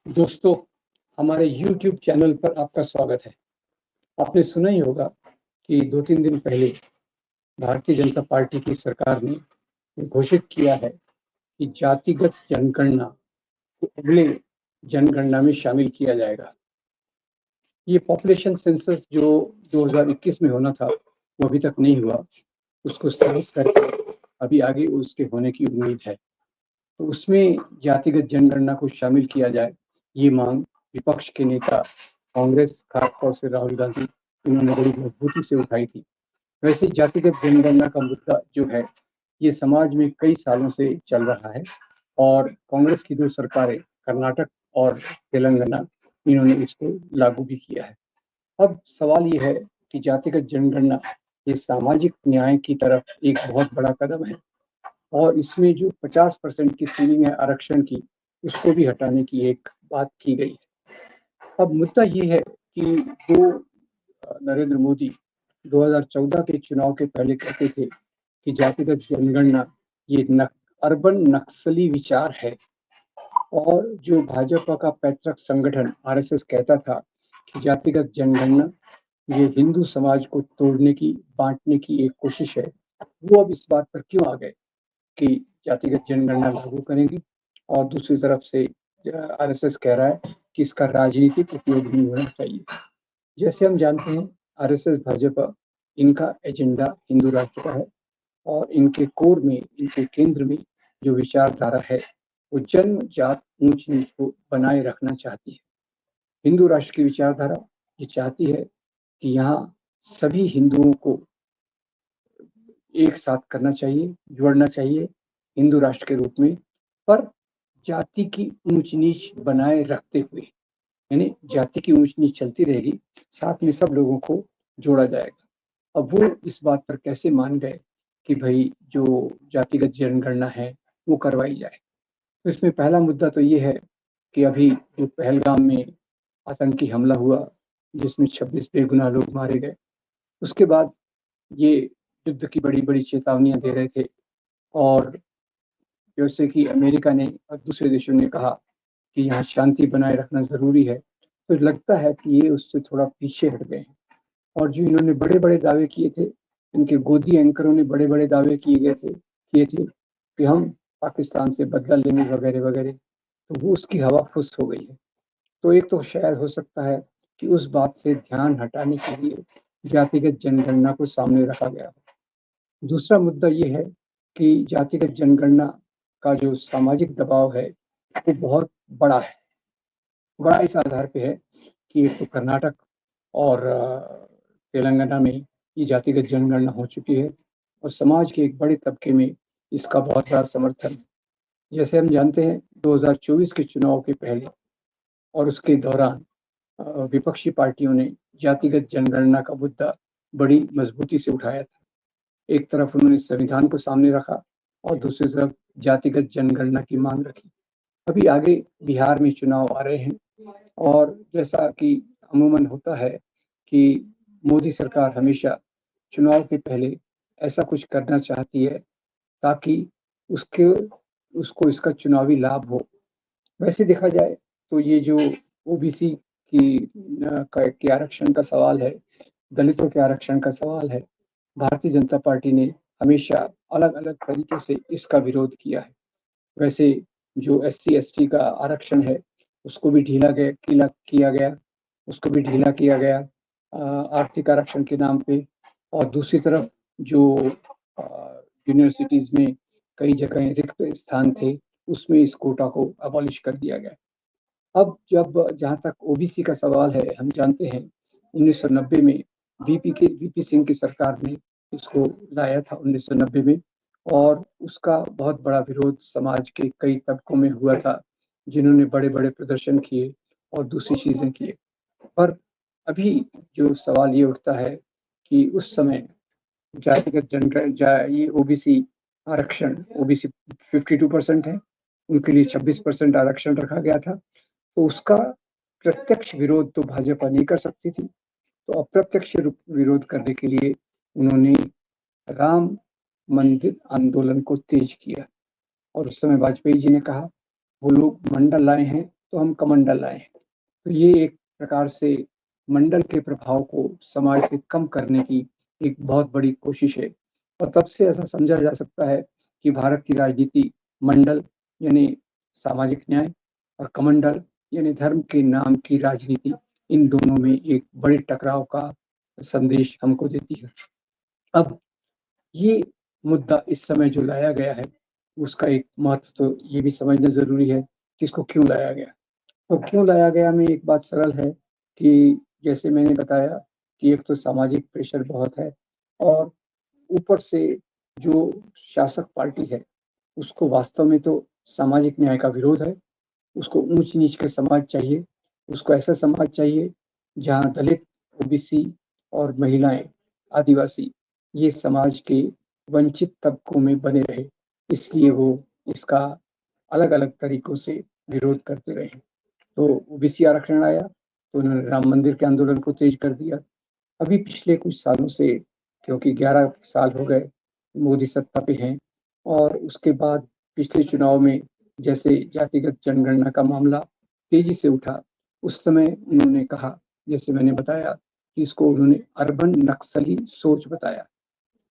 दोस्तों, हमारे YouTube channel पर आपका स्वागत है। आपने सुना ही होगा कि 2-3 दिन पहले भारतीय जनता पार्टी की सरकार ने घोषित किया है कि जातिगत जनगणना को अगले जनगणना में शामिल किया जाएगा। ये पॉपुलेशन सेंसस जो 2021 में होना था, वो अभी तक नहीं हुआ। उसको स्थगित करके अभी आगे उसके होने की उम्मीद है। तो उसमें जातिगत जनगणना को शामिल किया जाए, ये मांग विपक्ष के नेता कांग्रेस, खासतौर से राहुल गांधी, इन्होंने बड़ी मजबूती से उठाई थी। वैसे जातिगत जनगणना का मुद्दा जो है, ये समाज में कई सालों से चल रहा है और कांग्रेस की 2 सरकारें, कर्नाटक और तेलंगाना, इन्होंने इसको लागू भी किया है। अब सवाल ये है कि जातिगत जनगणना ये सामाजिक न्याय की तरफ एक बहुत बड़ा कदम है और इसमें जो 50% की सीलिंग है आरक्षण की, उसको भी हटाने की एक बात की गई है। अब मुद्दा ये है कि जो नरेंद्र मोदी 2014 के चुनाव के पहले कहते थे कि जातिगत जनगणना ये अर्बन नक्सली विचार है और जो भाजपा का पैतृक संगठन आरएसएस कहता था कि जातिगत जनगणना ये हिंदू समाज को तोड़ने की, बांटने की एक कोशिश है, वो अब इस बात पर क्यों आ गए कि जातिगत जनगणना लागू करेंगे और दूसरी तरफ से आरएसएस कह रहा है कि इसका राजनीतिक उपयोग नहीं होना चाहिए। जैसे हम जानते हैं, आरएसएस, भाजपा, इनका एजेंडा हिंदू राष्ट्र का है और इनके कोर में, इनके केंद्र में जो विचारधारा है, वो जन्म जात ऊंच नीच को बनाए रखना चाहती है। हिंदू राष्ट्र की विचारधारा ये चाहती है कि यहाँ सभी हिंदुओं को एक साथ करना चाहिए, जोड़ना चाहिए हिंदू राष्ट्र के रूप में, पर जाति की ऊंच नीच बनाए रखते हुए, यानी जाति की ऊंच नीच चलती रहेगी, साथ में सब लोगों को जोड़ा जाएगा। अब वो इस बात पर कैसे मान गए कि भाई जो जातिगत जनगणना है वो करवाई जाए। तो इसमें पहला मुद्दा तो ये है कि अभी जो पहलगाम में आतंकी हमला हुआ, जिसमें 26 बेगुनाह लोग मारे गए, उसके बाद ये युद्ध की बड़ी-बड़ी चेतावनियां दे रहे थे और जैसे कि अमेरिका ने और दूसरे देशों ने कहा कि यहाँ शांति बनाए रखना ज़रूरी है, तो लगता है कि ये उससे थोड़ा पीछे हट गए हैं। और जो इन्होंने बड़े-बड़े दावे किए थे, इनके गोदी एंकरों ने बड़े-बड़े दावे किए थे कि हम पाकिस्तान से बदला लेंगे वगैरह-वगैरह, तो वो उसकी हवा फुस हो गई है। तो एक तो शायद हो सकता है कि उस बात से ध्यान हटाने के लिए जातिगत जनगणना को सामने रखा गया हो। दूसरा मुद्दा ये है कि जातिगत जनगणना का जो सामाजिक दबाव है, वो बहुत बड़ा है। बड़ा इस आधार पे है कि एक तो कर्नाटक और तेलंगाना में ये जातिगत जनगणना हो चुकी है और समाज के एक बड़े तबके में इसका बहुत बड़ा समर्थन है। जैसे हम जानते हैं, 2024 के चुनाव के पहले और उसके दौरान विपक्षी पार्टियों ने जातिगत जनगणना का मुद्दा बड़ी मजबूती से उठाया था। एक तरफ उन्होंने संविधान को सामने रखा और दूसरी तरफ जातिगत जनगणना की मांग रखी। अभी आगे बिहार में चुनाव आ रहे हैं और जैसा कि अमूमन होता है कि मोदी सरकार हमेशा चुनाव के पहले ऐसा कुछ करना चाहती है ताकि उसके उसको इसका चुनावी लाभ हो। वैसे देखा जाए तो ये जो ओबीसी के आरक्षण का सवाल है, दलितों के आरक्षण का सवाल है, भारतीय जनता पार्टी ने हमेशा अलग-अलग तरीके से इसका विरोध किया है। वैसे जो एससी-एसटी का आरक्षण है, उसको भी ढीला किया गया आर्थिक आरक्षण के नाम पे और दूसरी तरफ जो यूनिवर्सिटीज़ में कई जगह रिक्त स्थान थे, उसमें इस कोटा को अबॉलिश कर दिया गया। अब जब जहाँ तक ओबीसी का सवाल है, हम जानते हैं 1990 में वीपी सिंह की सरकार ने इसको लाया था 1990 में और उसका बहुत बड़ा विरोध समाज के कई तबकों में हुआ था, जिन्होंने बड़े-बड़े प्रदर्शन किए और दूसरी चीज़ें किए। पर अभी जो सवाल ये उठता है कि उस समय जातिगत जनगण जा ये ओबीसी आरक्षण, ओबीसी 52% है, उनके लिए 26% आरक्षण रखा गया था। तो उसका प्रत्यक्ष विरोध तो भाजपा नहीं कर सकती थी, तो अप्रत्यक्ष विरोध करने के लिए उन्होंने राम मंदिर आंदोलन को तेज किया और उस समय वाजपेयी जी ने कहा वो लोग मंडल लाए हैं तो हम कमंडल लाए। तो ये एक प्रकार से मंडल के प्रभाव को समाज से कम करने की एक बहुत बड़ी कोशिश है। और तब से ऐसा समझा जा सकता है कि भारत की राजनीति मंडल यानी सामाजिक न्याय और कमंडल यानी धर्म के नाम की राजनीति, इन दोनों में एक बड़े टकराव का संदेश हमको देती है। अब ये मुद्दा इस समय जो लाया गया है, उसका एक महत्व तो ये भी समझना ज़रूरी है कि इसको क्यों लाया गया। तो क्यों लाया गया में एक बात सरल है कि जैसे मैंने बताया कि एक तो सामाजिक प्रेशर बहुत है और ऊपर से जो शासक पार्टी है, उसको वास्तव में तो सामाजिक न्याय का विरोध है। उसको ऊंच-नीच का समाज चाहिए, उसको ऐसा समाज चाहिए जहाँ दलित, ओबीसी और महिलाएँ, आदिवासी ये समाज के वंचित तबकों में बने रहे। इसलिए वो इसका अलग-अलग तरीकों से विरोध करते रहे। तो ओबीसी आरक्षण आया, तो उन्होंने राम मंदिर के आंदोलन को तेज कर दिया। अभी पिछले कुछ सालों से, क्योंकि 11 साल हो गए मोदी सत्ता पे हैं, और उसके बाद पिछले चुनाव में जैसे जातिगत जनगणना का मामला तेजी से उठा, उस समय उन्होंने कहा, जैसे मैंने बताया कि इसको उन्होंने अर्बन नक्सली सोच बताया।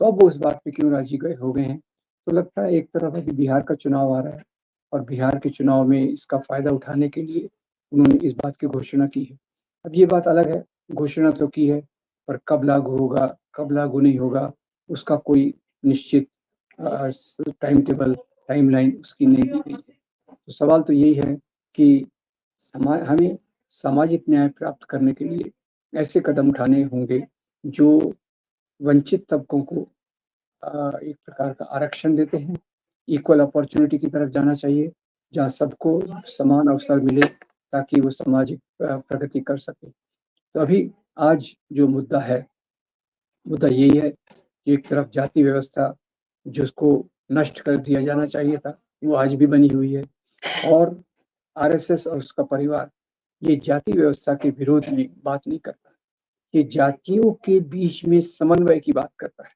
तो अब वो इस बात पे क्यों राजी गए हो गए हैं? तो लगता है एक तरफ अभी बिहार का चुनाव आ रहा है और बिहार के चुनाव में इसका फ़ायदा उठाने के लिए उन्होंने इस बात की घोषणा की है। अब ये बात अलग है, घोषणा तो की है, पर कब लागू होगा, कब लागू नहीं होगा, उसका कोई निश्चित टाइम टेबल, टाइमलाइन उसकी नहीं दी गई है। तो सवाल तो यही है कि हमें सामाजिक न्याय प्राप्त करने के लिए ऐसे कदम उठाने होंगे जो वंचित तबकों को एक प्रकार का आरक्षण देते हैं। इक्वल अपॉर्चुनिटी की तरफ जाना चाहिए, जहाँ सबको समान अवसर मिले ताकि वो सामाजिक प्रगति कर सके। तो अभी आज जो मुद्दा है, मुद्दा यही है कि एक तरफ जाति व्यवस्था जिसको नष्ट कर दिया जाना चाहिए था, वो आज भी बनी हुई है, और आरएसएस और उसका परिवार ये जाति व्यवस्था के विरोध में बात नहीं करता, ये जातियों के बीच में समन्वय की बात करता है।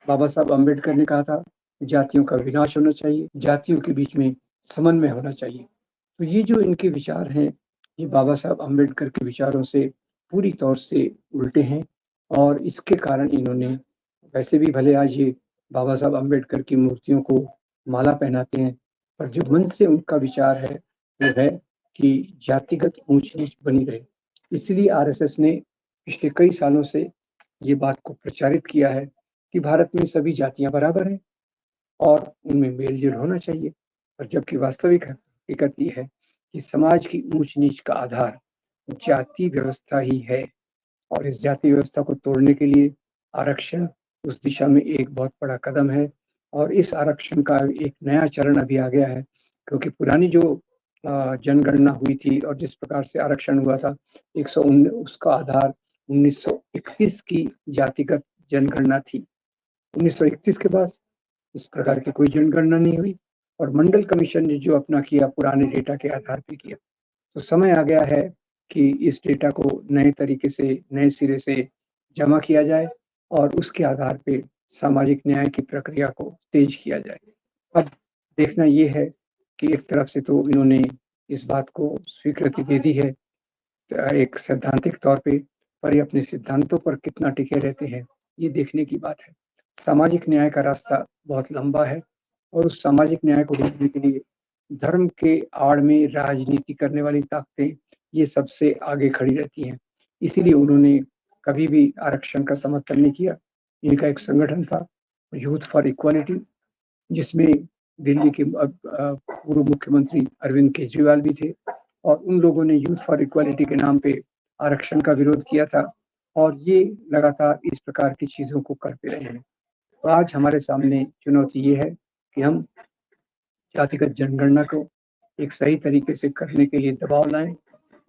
बाबा साहब अम्बेडकर ने कहा था, जातियों का विनाश होना चाहिए, जातियों के बीच में समन्वय होना चाहिए। तो ये जो इनके विचार हैं, ये बाबा साहब अम्बेडकर के विचारों से पूरी तौर से उल्टे हैं, और इसके कारण इन्होंने, वैसे भी भले आज ये बाबा साहब अम्बेडकर की मूर्तियों को माला पहनाते हैं, पर जो मन से उनका विचार है, वो है कि जातिगत ऊंच-नीच बनी रहे। इसलिए आरएसएस ने पिछले कई सालों से ये बात को प्रचारित किया है कि भारत में सभी जातियाँ बराबर हैं और उनमें मेल-जोल होना चाहिए। और जबकि वास्तविक हकीकत ये है कि समाज की ऊंच-नीच का आधार जाति व्यवस्था ही है, और इस जाति व्यवस्था को तोड़ने के लिए आरक्षण उस दिशा में एक बहुत बड़ा कदम है। और इस आरक्षण का एक नया चरण अभी आ गया है, क्योंकि पुरानी जो जनगणना हुई थी और जिस प्रकार से आरक्षण हुआ था, 119 उसका आधार 1931 की जातिगत जनगणना थी। 1931 के बाद इस प्रकार की कोई जनगणना नहीं हुई, और मंडल कमीशन ने जो अपना किया पुराने डेटा के आधार पे किया। तो समय आ गया है कि इस डेटा को नए तरीके से, नए सिरे से जमा किया जाए और उसके आधार पे सामाजिक न्याय की प्रक्रिया को तेज किया जाए। अब देखना ये है कि एक तरफ से तो इन्होंने इस बात को स्वीकृति दे दी है एक सैद्धांतिक तौर पे, पर ये अपने सिद्धांतों पर कितना टिके रहते हैं, ये देखने की बात है। सामाजिक न्याय का रास्ता बहुत लंबा है, और उस सामाजिक न्याय को ढूँढने के लिए धर्म के आड़ में राजनीति करने वाली ताकतें, ये सबसे आगे खड़ी रहती हैं। इसीलिए उन्होंने कभी भी आरक्षण का समर्थन नहीं किया। इनका एक संगठन था, यूथ फॉर इक्वालिटी, जिसमें दिल्ली के पूर्व मुख्यमंत्री अरविंद केजरीवाल भी थे, और उन लोगों ने यूथ फॉर इक्वालिटी के नाम पे आरक्षण का विरोध किया था, और ये लगातार इस प्रकार की चीज़ों को करते रहे हैं। तो आज हमारे सामने चुनौती ये है कि हम जातिगत जनगणना को एक सही तरीके से करने के लिए दबाव लाएँ,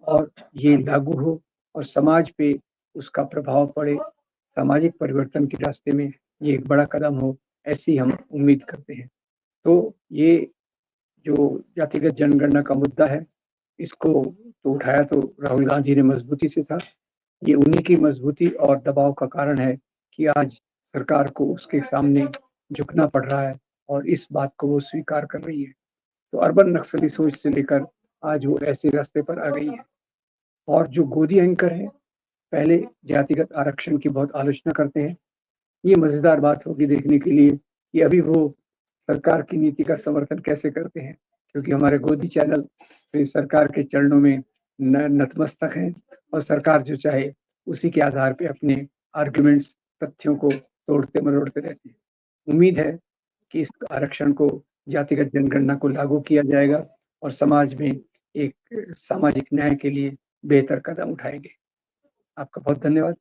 और ये लागू हो और समाज पे उसका प्रभाव पड़े, सामाजिक परिवर्तन के रास्ते में ये एक बड़ा कदम हो, ऐसी हम उम्मीद करते हैं। तो ये जो जातिगत जनगणना का मुद्दा है, इसको तो उठाया तो राहुल गांधी ने मजबूती से था। ये उन्हीं की मजबूती और दबाव का कारण है कि आज सरकार को उसके सामने झुकना पड़ रहा है और इस बात को वो स्वीकार कर रही है। तो अर्बन नक्सली सोच से लेकर आज वो ऐसे रास्ते पर आ गई है। और जो गोदी एंकर है, पहले जातिगत आरक्षण की बहुत आलोचना करते हैं। ये मज़ेदार बात होगी देखने के लिए कि अभी वो सरकार की नीति का समर्थन कैसे करते हैं, क्योंकि हमारे गोदी चैनल तो इस सरकार के चरणों में नतमस्तक हैं और सरकार जो चाहे उसी के आधार पे अपने आर्गुमेंट्स, तथ्यों को तोड़ते-मरोड़ते रहते हैं। उम्मीद है कि इस आरक्षण को, जातिगत जनगणना को लागू किया जाएगा और समाज में एक सामाजिक न्याय के लिए बेहतर कदम उठाएँगे। आपका बहुत धन्यवाद।